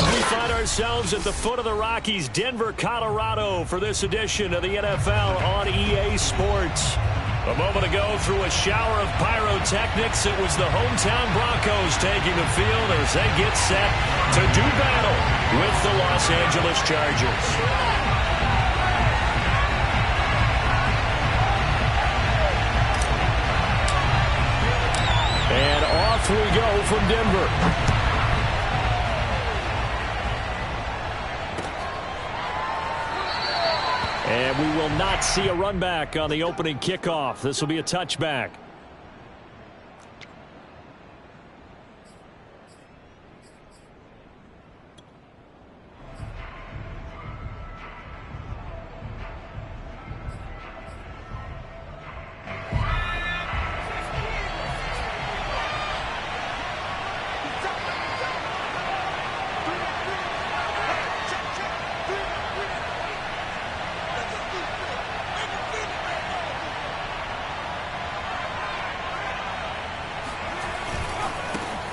We find ourselves at the foot of the Rockies, Denver, Colorado, for this edition of the NFL on EA Sports. A moment ago, through a shower of pyrotechnics, it was the hometown Broncos taking the field as they get set to do battle with the Los Angeles Chargers. And off we go from Denver. And we will not see a run back on the opening kickoff. This will be a touchback.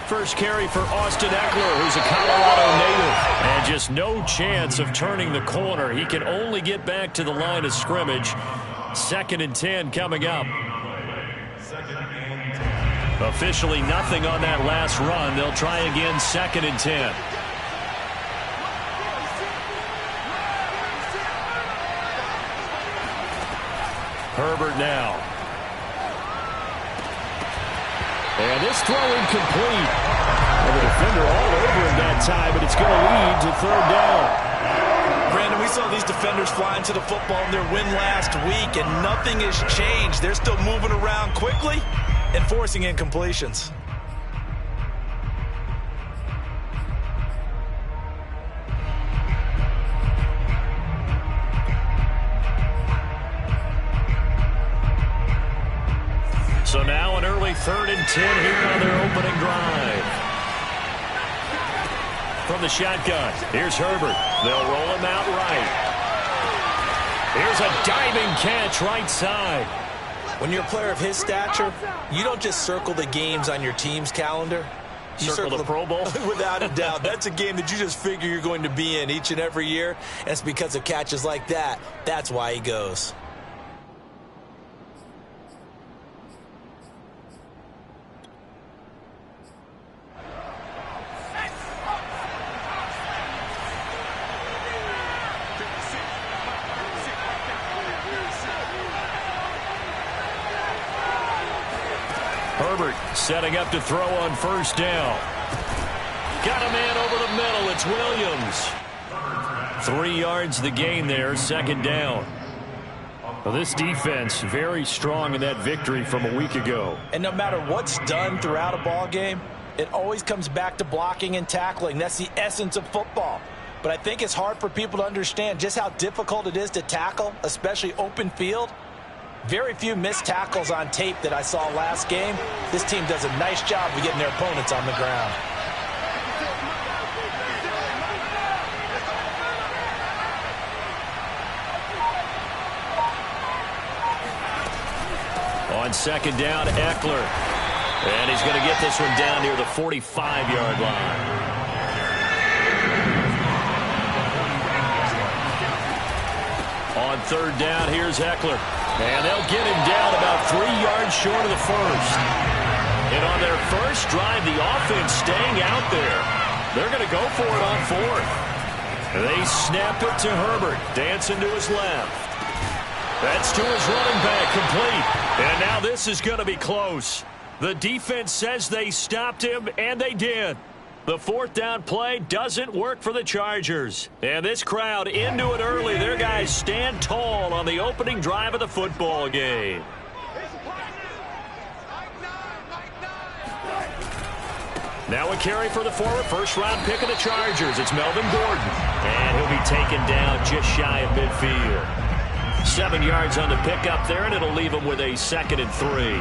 First carry for Austin Eckler, who's a Colorado native. And just no chance of turning the corner. He can only get back to the line of scrimmage. 2nd and 10 coming up. Officially nothing on that last run. They'll try again, 2nd and 10. Herbert now. And this throw incomplete. And the defender all over him that time, but it's going to lead to 3rd down. Brandon, we saw these defenders flying to the football in their win last week, and nothing has changed. They're still moving around quickly and forcing incompletions. So now an early 3rd and 10 here on their opening drive. From the shotgun, here's Herbert. They'll roll him out right. Here's a diving catch right side. When you're a player of his stature, you don't just circle the games on your team's calendar. You circle the Pro Bowl? Without a doubt. That's a game that you just figure you're going to be in each and every year. And it's because of catches like that. That's why he goes. Herbert setting up to throw on 1st down. Got a man over the middle. It's Williams. 3 yards the gain there, 2nd down. Well, this defense very strong in that victory from a week ago. And no matter what's done throughout a ball game, it always comes back to blocking and tackling. That's the essence of football. But I think it's hard for people to understand just how difficult it is to tackle, especially open field. Very few missed tackles on tape that I saw last game. This team does a nice job of getting their opponents on the ground. On 2nd down, Eckler. And he's going to get this one down near the 45-yard line. On 3rd down, here's Eckler. And they'll get him down about 3 yards short of the 1st. And on their first drive, the offense staying out there. They're going to go for it on 4th. They snap it to Herbert. Dancing to his left. That's to his running back, complete. And now this is going to be close. The defense says they stopped him, and they did. The 4th down play doesn't work for the Chargers. And this crowd into it early. Their guys stand tall on the opening drive of the football game. Now a carry for the former first-round pick of the Chargers. It's Melvin Gordon. And he'll be taken down just shy of midfield. 7 yards on the pickup there, and it'll leave him with a 2nd and 3.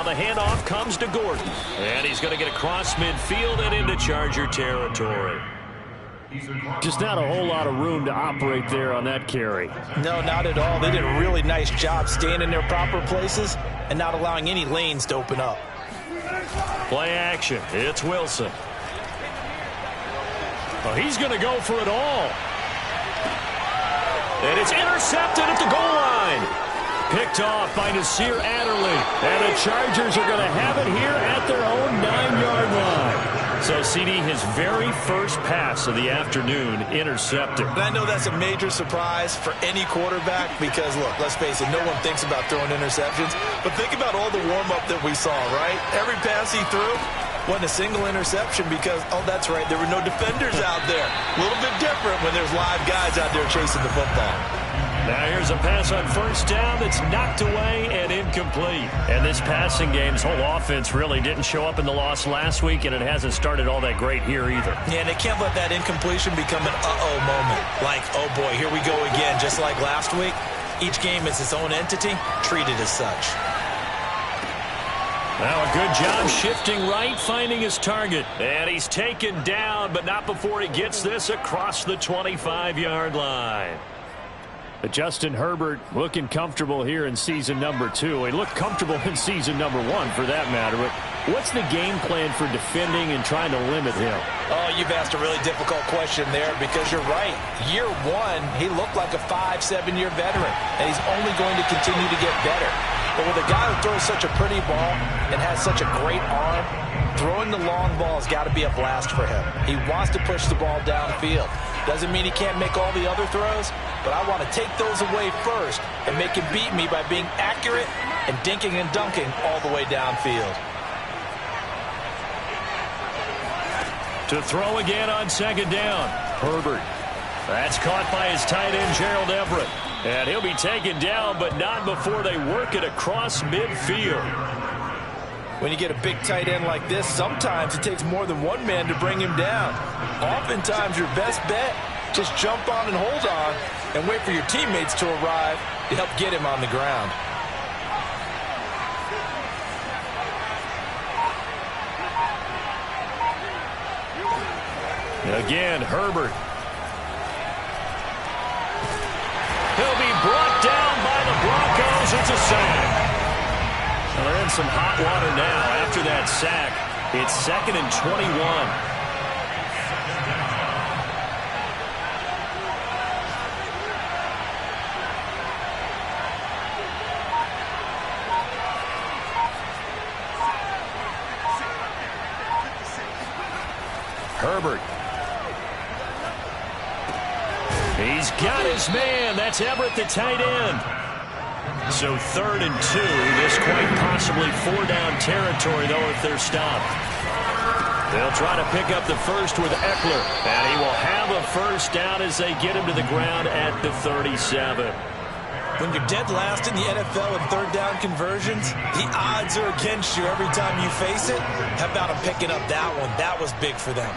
the handoff comes to Gordon. And he's going to get across midfield and into Charger territory. Just not a whole lot of room to operate there on that carry. No, not at all. They did a really nice job staying in their proper places and not allowing any lanes to open up. Play action. It's Wilson. Oh, he's going to go for it all. And it's intercepted at the goal line. Picked off by Nasir Adderley. And the Chargers are going to have it here at their own 9-yard line. So, CD, his very first pass of the afternoon intercepted. And I know that's a major surprise for any quarterback because, look, let's face it, no one thinks about throwing interceptions. But think about all the warm-up that we saw, right? Every pass he threw wasn't a single interception because, oh, that's right, there were no defenders out there. A little bit different when there's live guys out there chasing the football. Now here's a pass on first down that's knocked away and incomplete. And this passing game's whole offense really didn't show up in the loss last week, and it hasn't started all that great here either. Yeah, and they can't let that incompletion become an uh-oh moment. Like, oh boy, here we go again, just like last week. Each game is its own entity, treated as such. Now a good job shifting right, finding his target. And he's taken down, but not before he gets this across the 25-yard line. But Justin Herbert looking comfortable here in season number 2. He looked comfortable in season number 1 for that matter. But what's the game plan for defending and trying to limit him? Oh, you've asked a really difficult question there because you're right. Year 1, he looked like a 5-7-year veteran, and he's only going to continue to get better. But with a guy who throws such a pretty ball and has such a great arm, throwing the long ball has got to be a blast for him. He wants to push the ball downfield. Doesn't mean he can't make all the other throws, but I want to take those away first and make him beat me by being accurate and dinking and dunking all the way downfield. To throw again on second down. Herbert. That's caught by his tight end, Gerald Everett. And he'll be taken down, but not before they work it across midfield. When you get a big tight end like this, sometimes it takes more than one man to bring him down. Oftentimes, your best bet, just jump on and hold on and wait for your teammates to arrive to help get him on the ground. Again, Herbert. He'll be brought down by the Broncos. It's a sack. Well, they're in some hot water now after that sack. It's 2nd and 21. Herbert. He's got his man. That's Everett, the tight end. So 3rd and 2. This quite possibly 4-down territory, though, if they're stopped. They'll try to pick up the first with Eckler. And he will have a first down as they get him to the ground at the 37. When you're dead last in the NFL in 3rd down conversions, the odds are against you every time you face it. How about him picking up that one? That was big for them.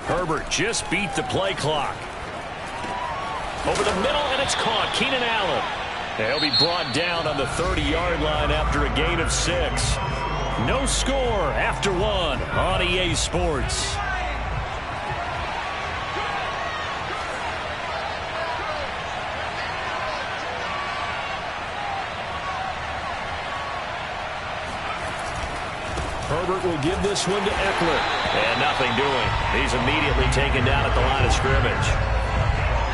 Herbert just beat the play clock. Over the middle, and it's caught. Keenan Allen. He'll be brought down on the 30-yard line after a gain of 6. No score after 1 on EA Sports. Herbert will give this one to Eckler. And nothing doing. He's immediately taken down at the line of scrimmage.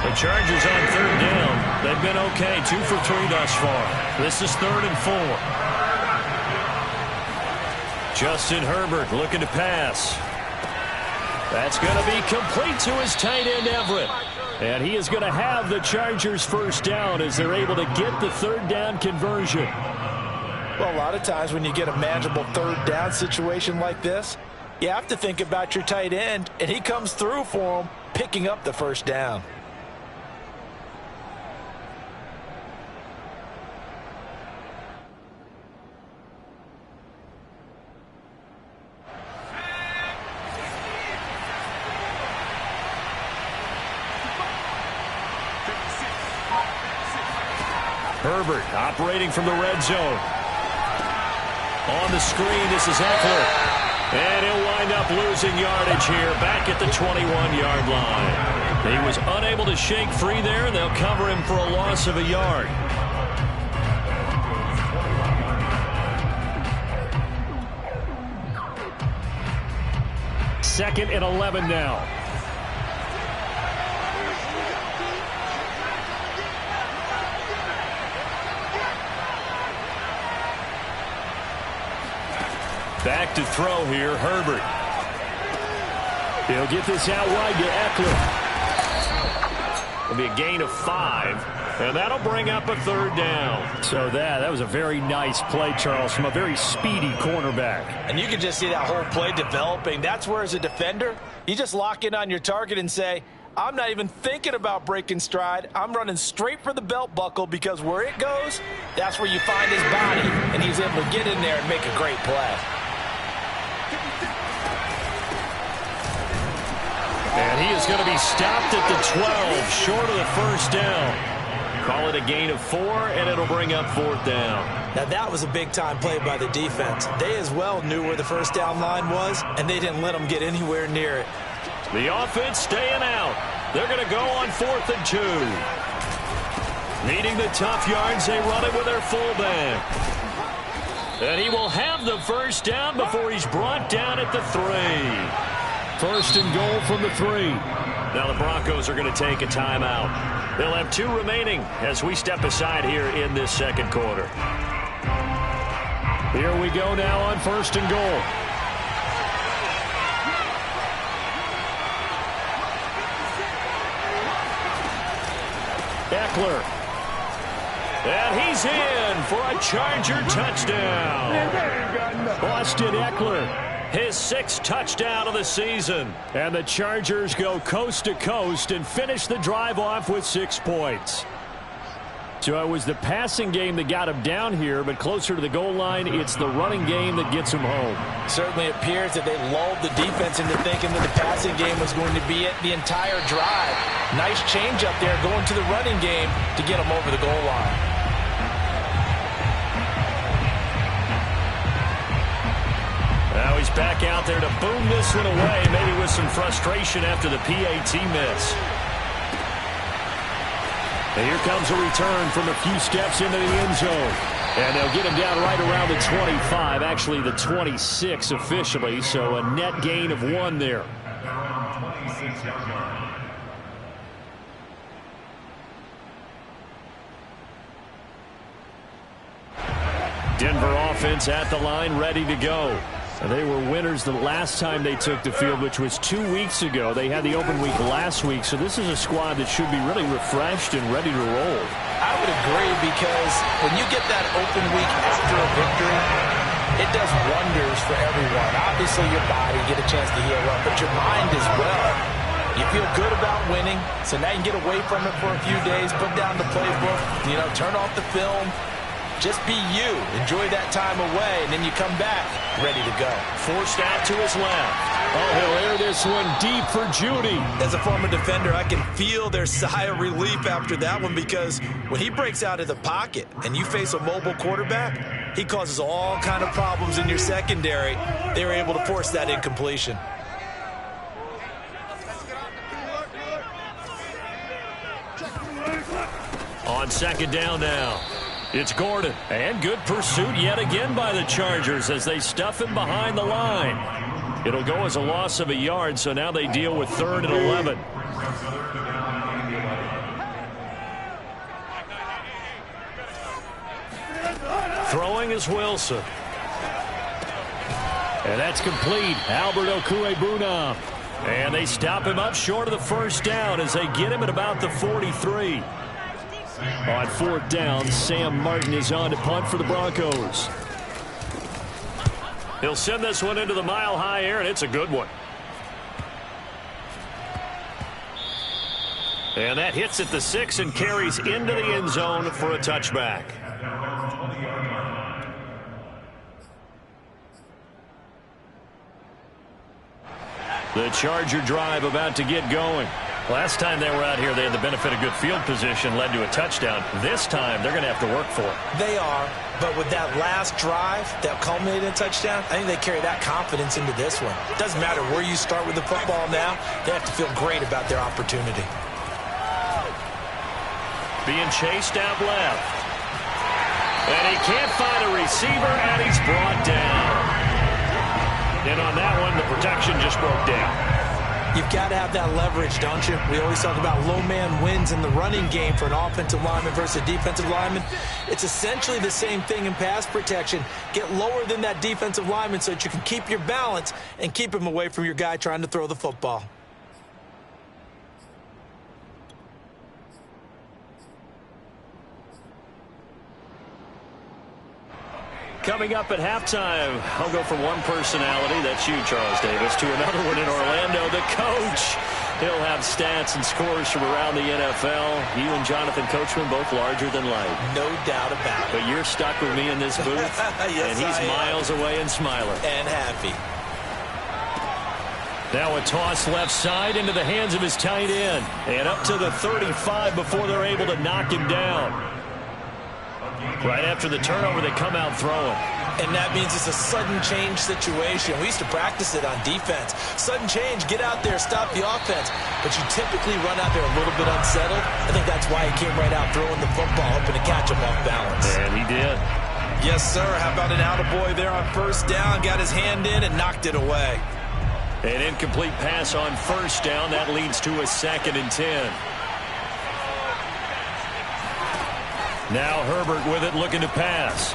The Chargers on 3rd down. They've been okay. 2 for 3 thus far. This is 3rd and 4. Justin Herbert looking to pass. That's going to be complete to his tight end, Everett. And he is going to have the Chargers first down as they're able to get the 3rd down conversion. Well, a lot of times when you get a manageable 3rd down situation like this, you have to think about your tight end, and he comes through for him, picking up the first down. Herbert operating from the red zone. On the screen, this is Eckler. And he'll wind up losing yardage here back at the 21-yard line. He was unable to shake free there, and they'll cover him for a loss of a yard. Second and 11 now. Back to throw here, Herbert. He'll get this out wide to Eckler. It'll be a gain of 5, and that'll bring up a third down. So that was a very nice play, Charles, from a very speedy cornerback. And you can just see that whole play developing. That's where, as a defender, you just lock in on your target and say, I'm not even thinking about breaking stride. I'm running straight for the belt buckle, because where it goes, that's where you find his body. And he's able to get in there and make a great play. And he is going to be stopped at the 12, short of the first down. Call it a gain of 4, and it'll bring up fourth down. Now, that was a big-time play by the defense. They as well knew where the first down line was, and they didn't let them get anywhere near it. The offense staying out. They're going to go on 4th and 2. Needing the tough yards, they run it with their fullback. And he will have the first down before he's brought down at the 3. First and goal from the 3. Now the Broncos are going to take a timeout. They'll have 2 remaining as we step aside here in this second quarter. Here we go now on first and goal. Eckler. And he's in for a Charger touchdown. Austin Eckler, his 6th touchdown of the season. And the Chargers go coast to coast and finish the drive off with 6 points. So it was the passing game that got him down here, but closer to the goal line, it's the running game that gets him home. Certainly appears that they lulled the defense into thinking that the passing game was going to be it the entire drive. Nice change up there going to the running game to get him over the goal line. Now he's back out there to boom this one away, maybe with some frustration after the PAT miss. And here comes a return from a few steps into the end zone. And they'll get him down right around the 25, actually the 26 officially, so a net gain of 1 there. Denver offense at the line, ready to go. And they were winners the last time they took the field, which was 2 weeks ago. They had the open week last week, so this is a squad that should be really refreshed and ready to roll. I would agree, because when you get that open week after a victory, it does wonders for everyone. Obviously, your body get a chance to heal up, but your mind as well. You feel good about winning, so now you can get away from it for a few days, put down the playbook, turn off the film. Just be you. Enjoy that time away, and then you come back ready to go. Forced out to his left. Oh, he'll air this one deep for Judy. As a former defender, I can feel their sigh of relief after that one, because when he breaks out of the pocket and you face a mobile quarterback, he causes all kind of problems in your secondary. They were able to force that incompletion. On second down now. It's Gordon, and good pursuit yet again by the Chargers as they stuff him behind the line. It'll go as a loss of a yard, so now they deal with 3rd and 11. Throwing is Wilson. And that's complete. Albert Okwuegbunam. And they stop him up short of the first down as they get him at about the 43. On 4th down, Sam Martin is on to punt for the Broncos. He'll send this one into the mile-high air, and it's a good one. And that hits at the 6 and carries into the end zone for a touchback. The Charger drive about to get going. Last time they were out here, they had the benefit of good field position, led to a touchdown. This time, they're going to have to work for it. They are, but with that last drive that culminated in a touchdown, I think they carry that confidence into this one. It doesn't matter where you start with the football now. They have to feel great about their opportunity. Being chased out left. And he can't find a receiver, and he's brought down. And on that one, the protection just broke down. You've got to have that leverage, don't you? We always talk about low man wins in the running game for an offensive lineman versus a defensive lineman. It's essentially the same thing in pass protection. Get lower than that defensive lineman so that you can keep your balance and keep him away from your guy trying to throw the football. Coming up at halftime, I'll go from one personality, that's you, Charles Davis, to another one in Orlando, the coach. He'll have stats and scores from around the NFL. You and Jonathan Coachman, both larger than life. No doubt about it. But you're stuck with me in this booth, yes, and he's miles away and smiling. And happy. Now a toss left side into the hands of his tight end. And up to the 35 before they're able to knock him down. Right after the turnover, they come out throwing. And that means it's a sudden change situation. We used to practice it on defense. Sudden change, get out there, stop the offense. But you typically run out there a little bit unsettled. I think that's why he came right out throwing the football, hoping to catch him off balance. And he did. Yes, sir. How about an attaboy there on first down? Got his hand in and knocked it away. An incomplete pass on first down. That leads to a 2nd and 10. Now Herbert with it, looking to pass.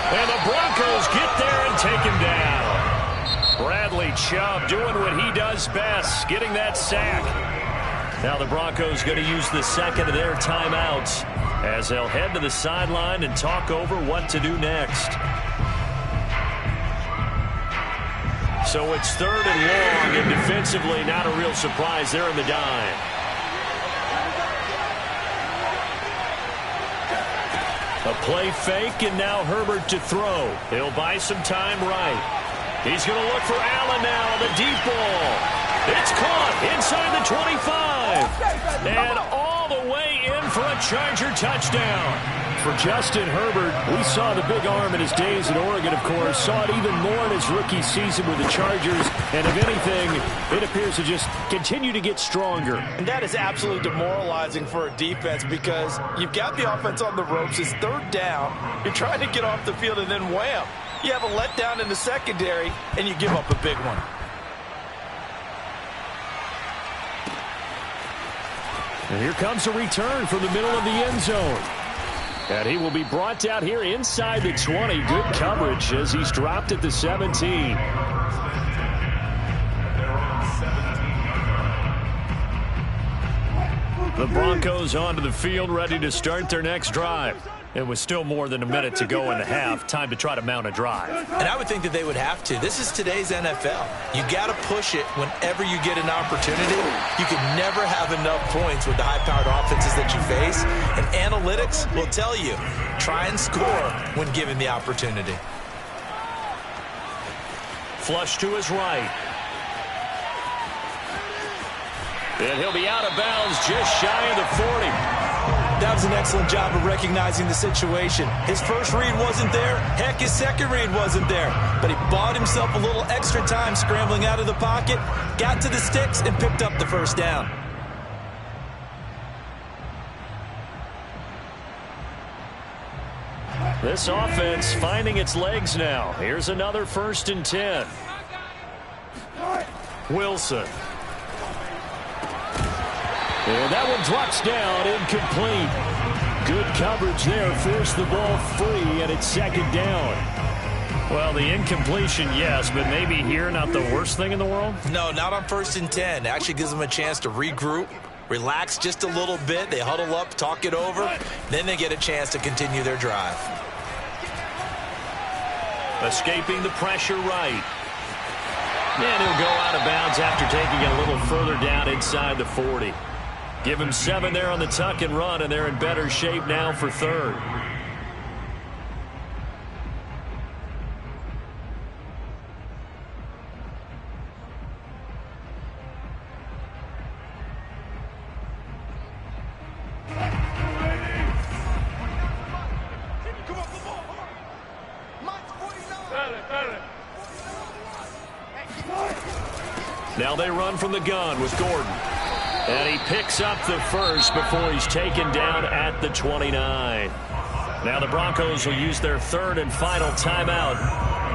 And the Broncos get there and take him down. Bradley Chubb doing what he does best, getting that sack. Now the Broncos going to use the second of their timeouts as they'll head to the sideline and talk over what to do next. So it's 3rd and long, and defensively not a real surprise there in the dime. A play fake, and now Herbert to throw. He'll buy some time right. He's going to look for Allen now, the deep ball. It's caught inside the 25. And all the way in for a Charger touchdown. For Justin Herbert, we saw the big arm in his days at Oregon, of course. Saw it even more in his rookie season with the Chargers. And if anything, it appears to just continue to get stronger. And that is absolutely demoralizing for a defense because you've got the offense on the ropes. It's 3rd down. You're trying to get off the field, and then wham. You have a letdown in the secondary, and you give up a big one. And here comes a return from the middle of the end zone. And he will be brought down here inside the 20. Good coverage as he's dropped at the 17. The Broncos onto the field, ready to start their next drive. It was still more than a minute to go in the half. Time to try to mount a drive. And I would think that they would have to. This is today's NFL. You got to push it whenever you get an opportunity. You can never have enough points with the high-powered offenses that you face. And analytics will tell you, try and score when given the opportunity. Flush to his right. And he'll be out of bounds just shy of the 40. That was an excellent job of recognizing the situation. His first read wasn't there. Heck, his second read wasn't there. But he bought himself a little extra time scrambling out of the pocket, got to the sticks, and picked up the first down. This offense finding its legs now. Here's another 1st and 10. Wilson. And that one drops down, incomplete. Good coverage there, forced the ball free, and it's 2nd down. Well, the incompletion, yes, but maybe here not the worst thing in the world? No, not on 1st and 10. Actually gives them a chance to regroup, relax just a little bit. They huddle up, talk it over. Then they get a chance to continue their drive. Escaping the pressure right. And he'll go out of bounds after taking it a little further down inside the 40. Give him 7 there on the tuck and run, and they're in better shape now for 3rd. Now they run from the gun with Gordon. And he picks up the first before he's taken down at the 29. Now the Broncos will use their third and final timeout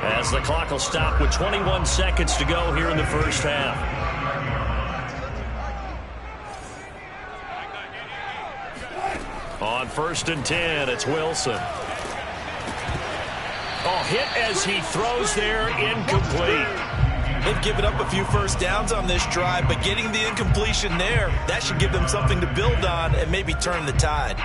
as the clock will stop with 21 seconds to go here in the first half. On 1st and 10, it's Wilson. Oh, hit as he throws there, incomplete. They've given up a few first downs on this drive, but getting the incompletion there, that should give them something to build on and maybe turn the tide.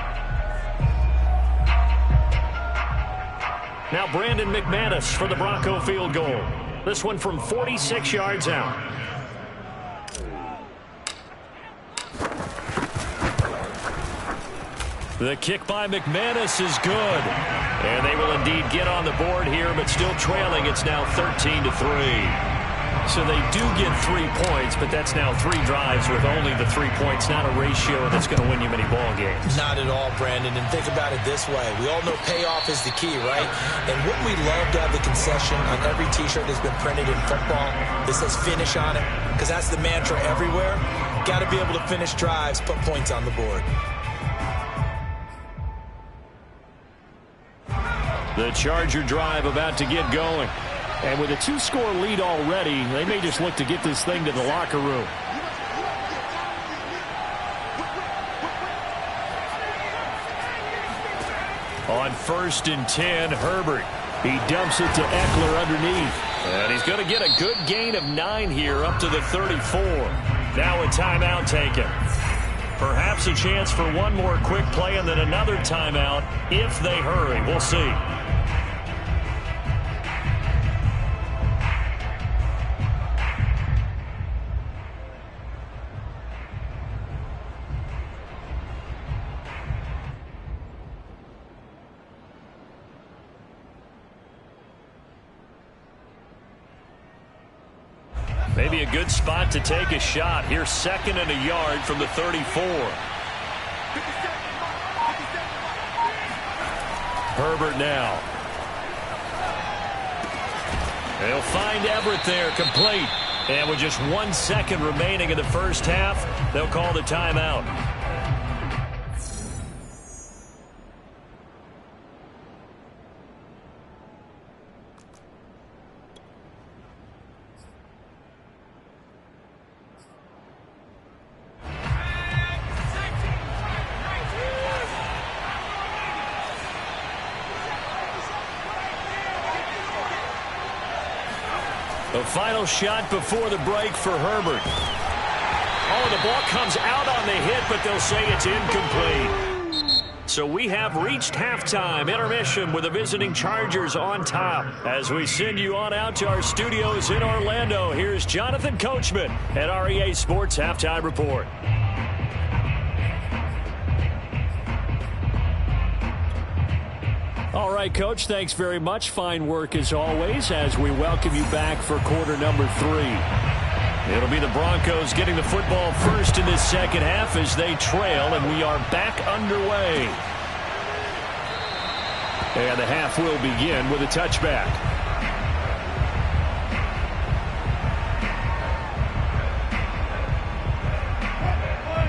Now Brandon McManus for the Bronco field goal. This one from 46 yards out. The kick by McManus is good. And they will indeed get on the board here, but still trailing. It's now 13-3. So they do get 3 points, but that's now 3 drives with only the 3 points. Not a ratio that's going to win you many ball games. Not at all, Brandon. And think about it this way. We all know payoff is the key, right? And wouldn't we love to have the concession on every T-shirt that's been printed in football that says finish on it? Because that's the mantra everywhere. Got to be able to finish drives, put points on the board. The Charger drive about to get going. And with a 2-score lead already, they may just look to get this thing to the locker room. On 1st and 10, Herbert. He dumps it to Eckler underneath. And he's going to get a good gain of 9 here up to the 34. Now a timeout taken. Perhaps a chance for one more quick play and then another timeout if they hurry. We'll see. Maybe a good spot to take a shot. Here's 2nd and a yard from the 34. Herbert now. They'll find Everett there, complete. And with just 1 second remaining in the first half, they'll call the timeout. The final shot before the break for Herbert. Oh, the ball comes out on the hit, but they'll say it's incomplete. So we have reached halftime intermission with the visiting Chargers on top. As we send you on out to our studios in Orlando, here's Jonathan Coachman at REA Sports Halftime Report. All right, Coach, thanks very much. Fine work as always as we welcome you back for quarter number 3. It'll be the Broncos getting the football first in this second half as they trail, and we are back underway. And the half will begin with a touchback.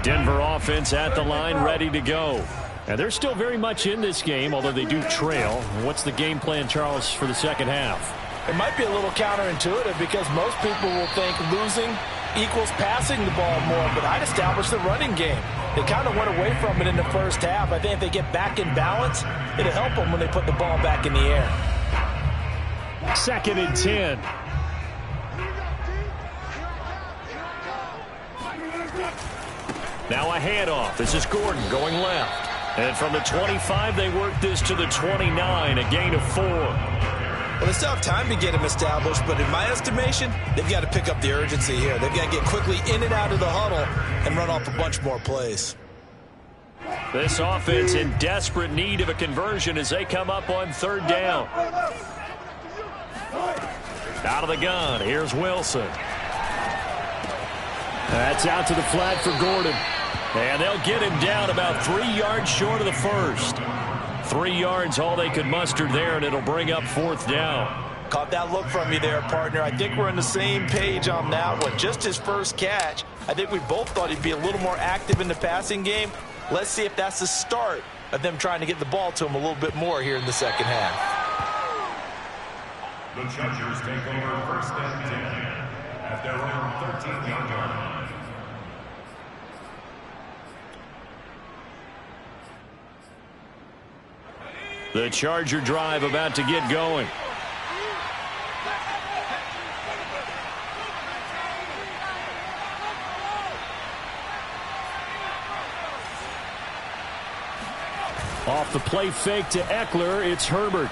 Denver offense at the line, ready to go. And they're still very much in this game, although they do trail. What's the game plan, Charles, for the second half? It might be a little counterintuitive because most people will think losing equals passing the ball more, but I'd establish the running game. They kind of went away from it in the first half. I think if they get back in balance, it'll help them when they put the ball back in the air. 2nd and 10. Now a handoff. This is Gordon going left. And from the 25, they work this to the 29, a gain of 4. Well, they still have time to get him established, but in my estimation, they've got to pick up the urgency here. They've got to get quickly in and out of the huddle and run off a bunch more plays. This offense in desperate need of a conversion as they come up on 3rd down. Out of the gun, here's Wilson. That's out to the flat for Gordon. And they'll get him down about 3 yards short of the first. 3 yards all they could muster there, and it'll bring up 4th down. Caught that look from you there, partner. I think we're on the same page on that one. Just his first catch. I think we both thought he'd be a little more active in the passing game. Let's see if that's the start of them trying to get the ball to him a little bit more here in the second half. The Chargers take over first and 10 at their own 13-yard line. The Charger drive about to get going. Off the play fake to Eckler, it's Herbert.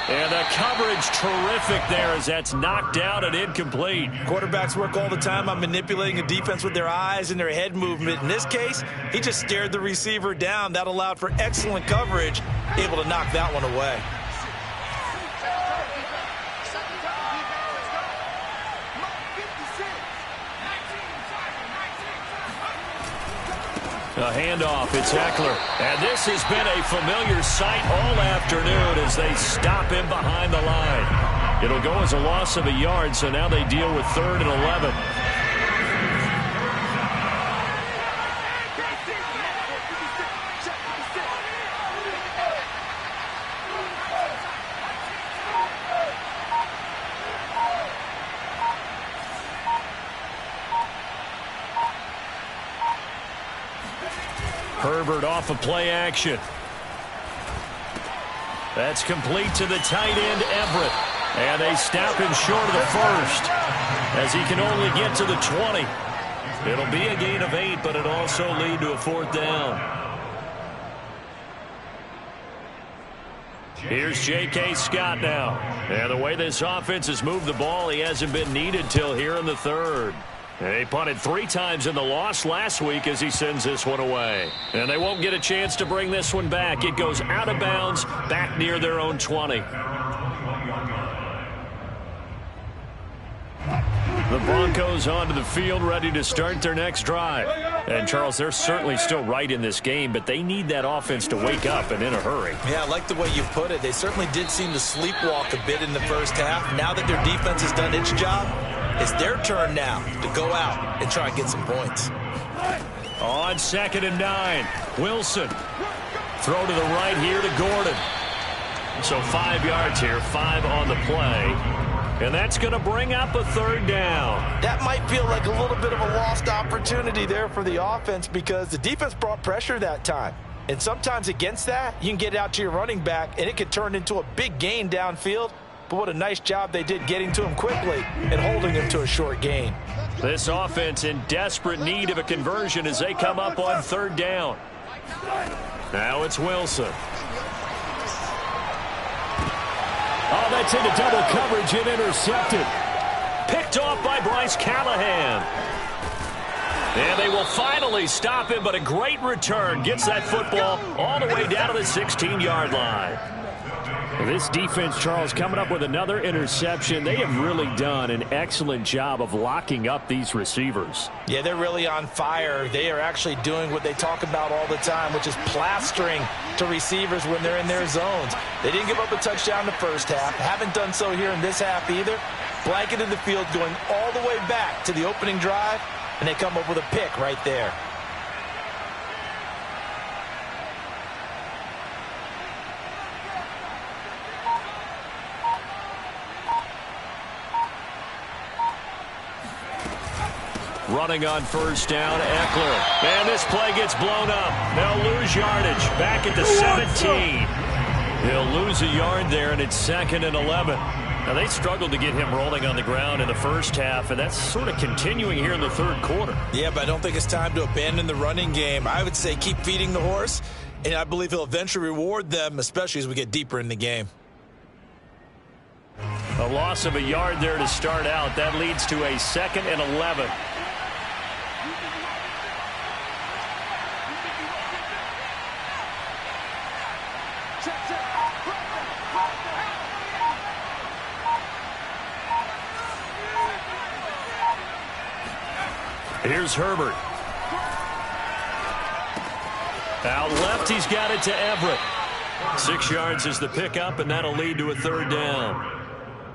And the coverage terrific there as that's knocked out and incomplete. Quarterbacks work all the time on manipulating a defense with their eyes and their head movement. In this case, he just stared the receiver down. That allowed for excellent coverage, able to knock that one away. A handoff, it's Eckler. And this has been a familiar sight all afternoon as they stop him behind the line. It'll go as a loss of a yard, so now they deal with 3rd and 11. Herbert off of play action. That's complete to the tight end, Everett. And they stop him short of the first as he can only get to the 20. It'll be a gain of 8, but it also lead to a 4th down. Here's J.K. Scott now. And the way this offense has moved the ball, he hasn't been needed till here in the 3rd. They punted 3 times in the loss last week as he sends this one away. And they won't get a chance to bring this one back. It goes out of bounds back near their own 20. The Broncos onto the field ready to start their next drive. And, Charles, they're certainly still right in this game, but they need that offense to wake up and in a hurry. Yeah, I like the way you put it. They certainly did seem to sleepwalk a bit in the first half. Now that their defense has done its job, it's their turn now to go out and try and get some points. On 2nd and 9, Wilson. Throw to the right here to Gordon. So 5 yards here, 5 on the play. And that's going to bring up a 3rd down. That might feel like a little bit of a lost opportunity there for the offense because the defense brought pressure that time. And sometimes against that, you can get out to your running back, and it could turn into a big gain downfield. But what a nice job they did getting to him quickly and holding him to a short gain. This offense in desperate need of a conversion as they come up on 3rd down. Now it's Wilson. Oh, that's into double coverage and intercepted. Picked off by Bryce Callahan. And they will finally stop him, but a great return. Gets that football all the way down to the 16-yard line. This defense, Charles, coming up with another interception. They have really done an excellent job of locking up these receivers. Yeah, they're really on fire. They are actually doing what they talk about all the time, which is plastering to receivers when they're in their zones. They didn't give up a touchdown in the first half. Haven't done so here in this half either. Blanketed the field going all the way back to the opening drive, and they come up with a pick right there. Running on 1st down, Eckler. And this play gets blown up. They'll lose yardage. Back at the 17. He'll lose a yard there, and it's 2nd and 11. Now, they struggled to get him rolling on the ground in the first half, and that's sort of continuing here in the 3rd quarter. Yeah, but I don't think it's time to abandon the running game. I would say keep feeding the horse, and I believe he'll eventually reward them, especially as we get deeper in the game. A loss of a yard there to start out. That leads to a 2nd and 11. Here's Herbert. Out left, he's got it to Everett. 6 yards is the pickup, and that'll lead to a third down.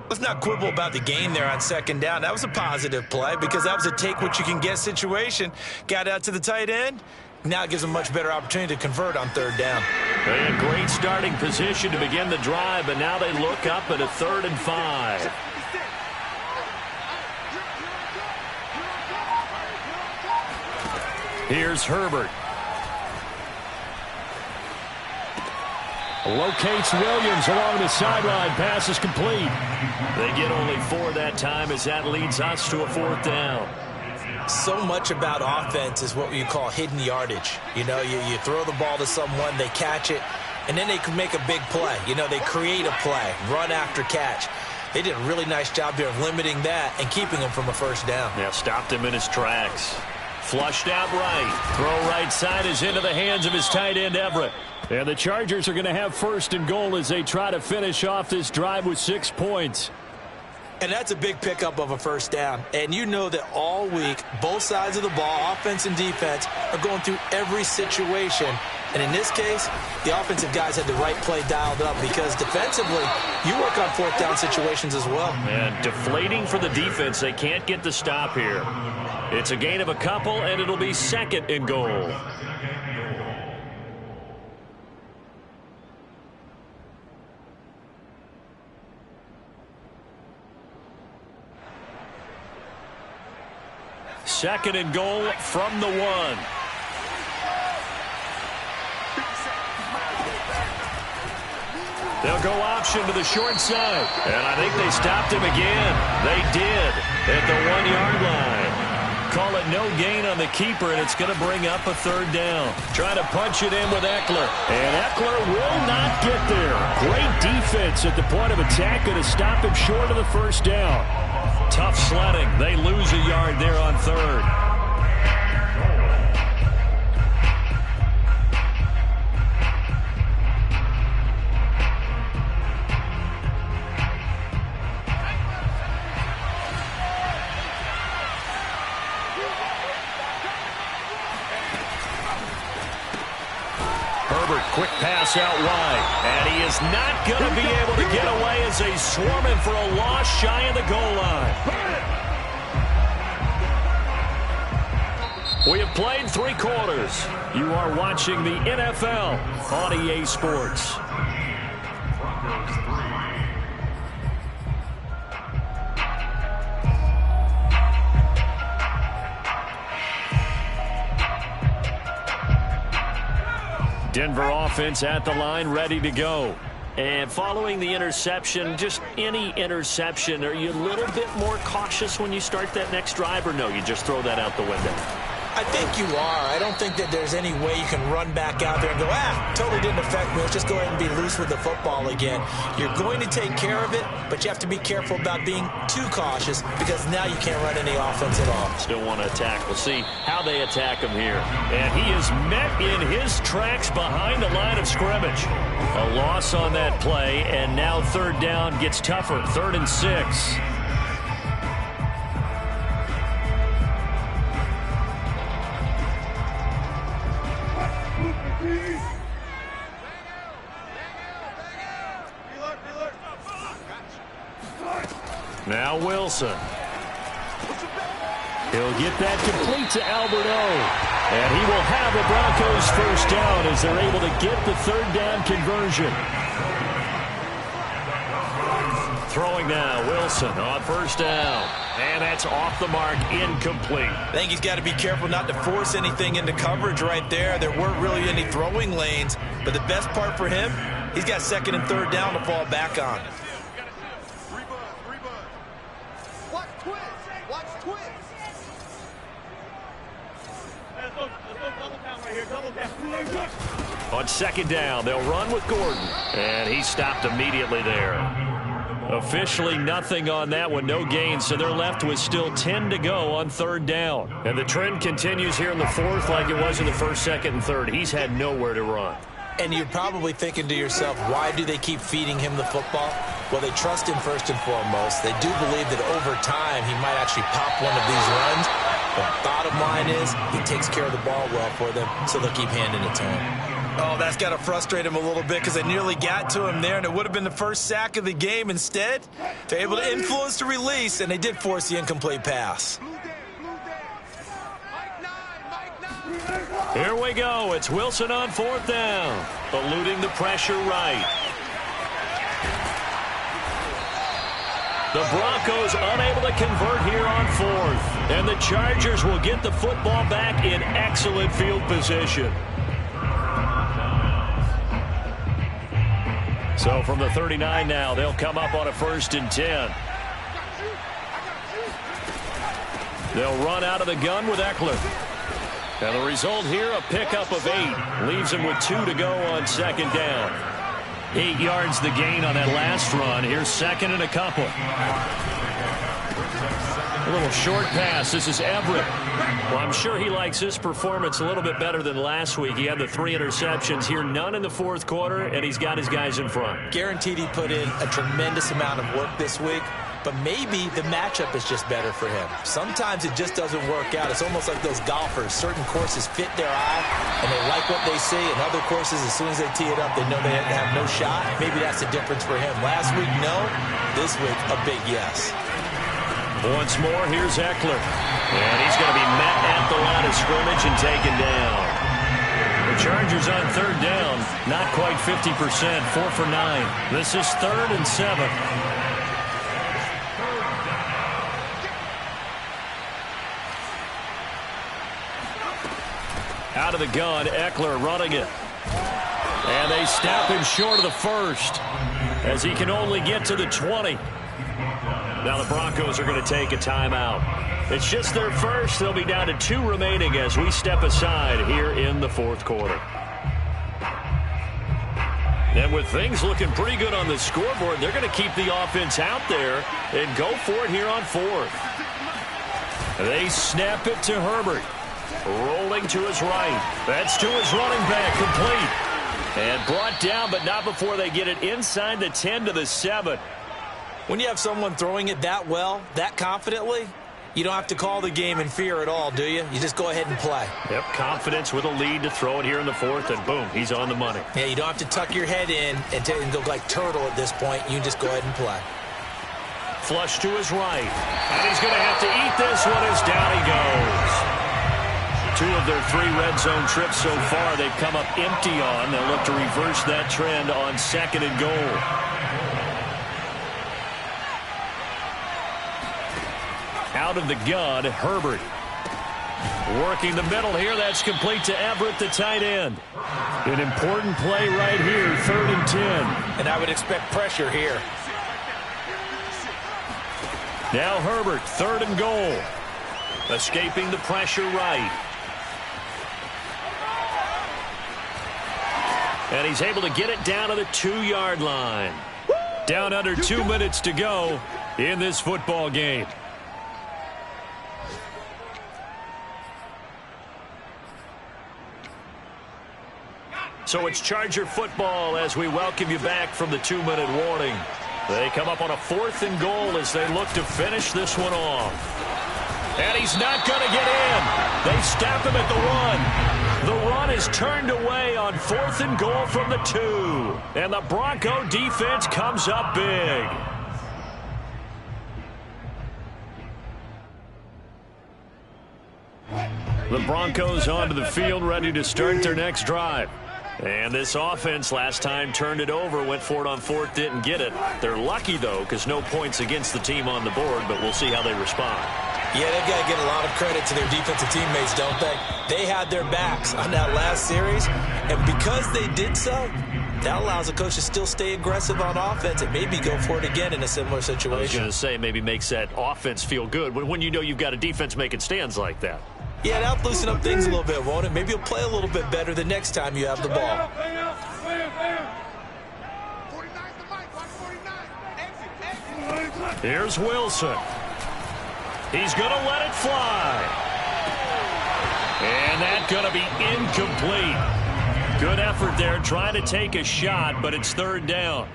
Let's not quibble about the gain there on second down. That was a positive play because that was a take-what-you-can-get situation. Got out to the tight end. Now it gives them a much better opportunity to convert on third down. They had great starting position to begin the drive, but now they look up at a 3rd and 5. Here's Herbert. Locates Williams along the sideline. Pass is complete. They get only 4 that time as that leads us to a 4th down. So much about offense is what you call hidden yardage. You know, you throw the ball to someone, they catch it, and then they can make a big play. You know, they create a play, run after catch. They did a really nice job there of limiting that and keeping him from a first down. Yeah, stopped him in his tracks. Flushed out right. Throw right side is into the hands of his tight end, Everett. And the Chargers are going to have 1st and goal as they try to finish off this drive with 6 points. And that's a big pickup of a first down. And you know that all week, both sides of the ball, offense and defense, are going through every situation. And in this case, the offensive guys had the right play dialed up because defensively, you work on 4th down situations as well. And deflating for the defense. They can't get the stop here. It's a gain of a couple, and it'll be 2nd and goal. Second and goal from the 1. They'll go option to the short side. And I think they stopped him again. They did at the 1-yard line. Call it no gain on the keeper, and it's going to bring up a 3rd down. Trying to punch it in with Eckler. And Eckler will not get there. Great defense at the point of attack, going to stop him short of the first down. Tough sledding. They lose a yard there on 3rd. Quick pass out wide. And he is not going to be able to get away as they swarm him for a loss shy of the goal line. We have played 3 quarters. You are watching the NFL on EA Sports. Denver offense at the line, ready to go. And following the interception, just any interception, are you a little bit more cautious when you start that next drive, or no, you just throw that out the window? I think you are. I don't think that there's any way you can run back out there and go, totally didn't affect me. Let's just go ahead and be loose with the football again. You're going to take care of it, but you have to be careful about being too cautious because now you can't run any offense at all. Still want to attack. We'll see how they attack him here. And he is met in his tracks behind the line of scrimmage. A loss on that play, and now 3rd down gets tougher. 3rd and 6. Now Wilson. He'll get that complete to Alberto. And he will have a Broncos first down as they're able to get the 3rd down conversion. Throwing now, Wilson on first down. And that's off the mark, incomplete. I think he's got to be careful not to force anything into coverage right there. There weren't really any throwing lanes. But the best part for him, he's got 2nd and 3rd down to fall back on. On 2nd down, they'll run with Gordon. And he stopped immediately there. Officially nothing on that one, no gain, so they're left with still 10 to go on 3rd down. And the trend continues here in the 4th like it was in the 1st, 2nd, and 3rd. He's had nowhere to run. And you're probably thinking to yourself, why do they keep feeding him the football? Well, they trust him first and foremost. They do believe that over time he might actually pop one of these runs. But bottom line is he takes care of the ball well for them, so they'll keep handing it to him. Oh, that's got to frustrate him a little bit because they nearly got to him there, and it would have been the first sack of the game. Instead, they're able to influence the release, and they did force the incomplete pass. Here we go. It's Wilson on 4th down. Eluding the pressure right. The Broncos unable to convert here on 4th. And the Chargers will get the football back in excellent field position. So from the 39 now, they'll come up on a 1st and 10. They'll run out of the gun with Eckler. And the result here, a pickup of 8. Leaves him with 2 to go on 2nd down. 8 yards the gain on that last run. Here's 2nd and a couple. A little short pass. This is Everett. Well, I'm sure he likes his performance a little bit better than last week. He had the 3 interceptions here, none in the 4th quarter, and he's got his guys in front. Guaranteed he put in a tremendous amount of work this week, but maybe the matchup is just better for him. Sometimes it just doesn't work out. It's almost like those golfers. Certain courses fit their eye, and they like what they see, and other courses, as soon as they tee it up, they know they have no shot. Maybe that's the difference for him. Last week, no. This week, a big yes. Once more, here's Eckler. And he's going to be met at the line of scrimmage and taken down. The Chargers on 3rd down, not quite 50%, 4 for 9. This is 3rd and 7. Out of the gun, Eckler running it. And they snap him short of the 1st as he can only get to the 20. Now the Broncos are going to take a timeout. It's just their first. They'll be down to 2 remaining as we step aside here in the 4th quarter. And with things looking pretty good on the scoreboard, they're going to keep the offense out there and go for it here on 4th. They snap it to Herbert. Rolling to his right. That's to his running back, complete. And brought down, but not before they get it inside the 10 to the 7. When you have someone throwing it that well, that confidently, you don't have to call the game in fear at all, do you? You just go ahead and play. Yep, confidence with a lead to throw it here in the 4th, and boom, he's on the money. Yeah, you don't have to tuck your head in and go like turtle at this point. You can just go ahead and play. Flush to his right. And he's going to have to eat this one as down he goes. 2 of their 3 red zone trips so far they've come up empty on. They'll look to reverse that trend on 2nd and goal. Out of the gun, Herbert. Working the middle here. That's complete to Everett, the tight end. An important play right here, 3rd and 10. And I would expect pressure here. Now Herbert, 3rd and goal. Escaping the pressure right. And he's able to get it down to the 2-yard line. Down under 2 minutes to go in this football game. So it's Charger football as we welcome you back from the 2-minute warning. They come up on a 4th and goal as they look to finish this one off. And he's not going to get in. They stop him at the 1. The run is turned away on 4th and goal from the 2. And the Bronco defense comes up big. The Broncos onto the field, ready to start their next drive. And this offense last time turned it over, went for it on 4th, didn't get it. They're lucky, though, because no points against the team on the board, but we'll see how they respond. Yeah, they've got to give a lot of credit to their defensive teammates, don't they? They had their backs on that last series, and because they did so, that allows the coach to still stay aggressive on offense and maybe go for it again in a similar situation. I was going to say, maybe makes that offense feel good when you know you've got a defense making stands like that. Yeah, that'll loosen up things a little bit, won't it? Maybe you'll play a little bit better the next time you have the ball. Here's Wilson. He's going to let it fly. And that's going to be incomplete. Good effort there trying to take a shot, but it's 3rd down.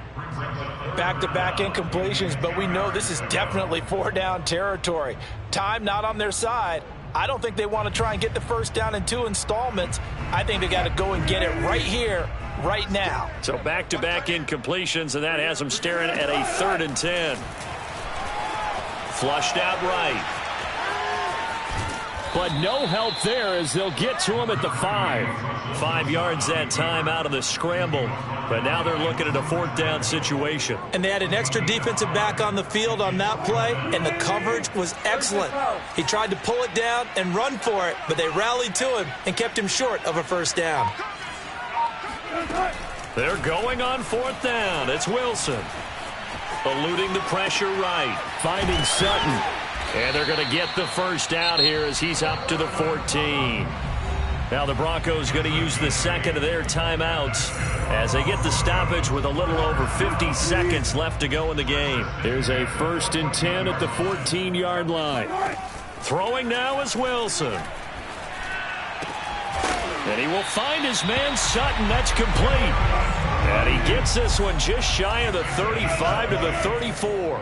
Back-to-back incompletions, but we know this is definitely 4-down territory. Time not on their side. I don't think they want to try and get the first down in 2 installments. I think they got to go and get it right here, right now. So back-to-back incompletions, and that has them staring at a 3rd and 10. Flushed out right. But no help there as they'll get to him at the 5. 5 yards that time out of the scramble. But now they're looking at a 4th down situation. And they had an extra defensive back on the field on that play, and the coverage was excellent. He tried to pull it down and run for it, but they rallied to him and kept him short of a first down. They're going on 4th down. It's Wilson. Eluding the pressure right. Finding Sutton. And they're going to get the first down here as he's up to the 14. Now the Broncos going to use the second of their timeouts as they get the stoppage with a little over 50 seconds left to go in the game. There's a 1st and 10 at the 14-yard line. Throwing now is Wilson. And he will find his man Sutton. That's complete. And he gets this one just shy of the 35 to the 34.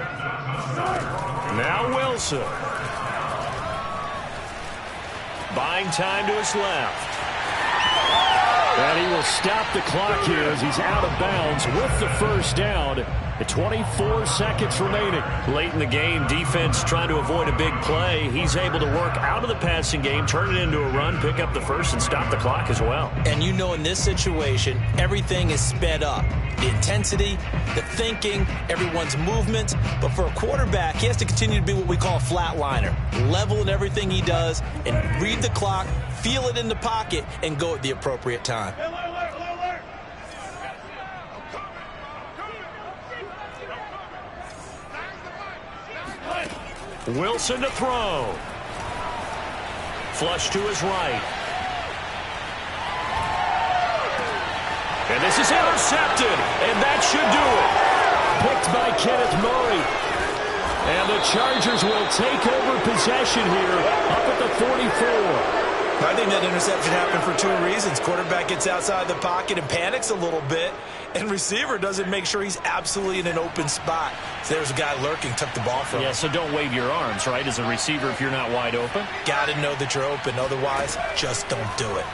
Now Wilson. Buying time to his left. And he will stop the clock here as he's out of bounds with the first down. 24 seconds remaining. Late in the game, defense trying to avoid a big play. He's able to work out of the passing game, turn it into a run, pick up the first, and stop the clock as well. And you know in this situation, everything is sped up. The intensity, the thinking, everyone's movements. But for a quarterback, he has to continue to be what we call a flatliner. Level in everything he does and read the clock, feel it in the pocket, and go at the appropriate time. Wilson to throw. Flush to his right. And this is intercepted, and that should do it. Picked by Kenneth Murray. And the Chargers will take over possession here up at the 44. I think that interception happened for 2 reasons. Quarterback gets outside the pocket and panics a little bit, and receiver doesn't make sure he's absolutely in an open spot. So there's a guy lurking, took the ball from him. Yeah, so don't wave your arms, right, as a receiver if you're not wide open. Got to know that you're open. Otherwise, just don't do it.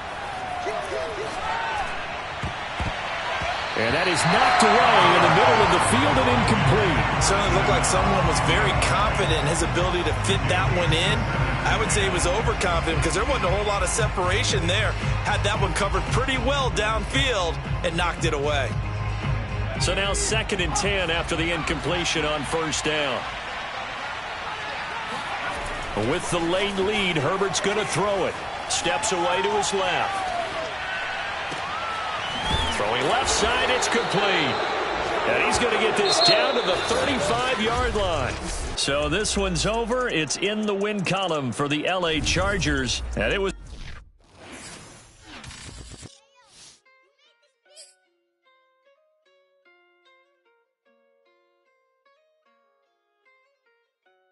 And that is knocked away in the middle of the field and incomplete. Certainly looked like someone was very confident in his ability to fit that one in. I would say he was overconfident because there wasn't a whole lot of separation there. Had that one covered pretty well downfield and knocked it away. So now 2nd and 10 after the incompletion on first down. With the late lead, Herbert's going to throw it. Steps away to his left. Throwing left side, it's complete. And he's going to get this down to the 35-yard line. So this one's over. It's in the win column for the LA Chargers. And it was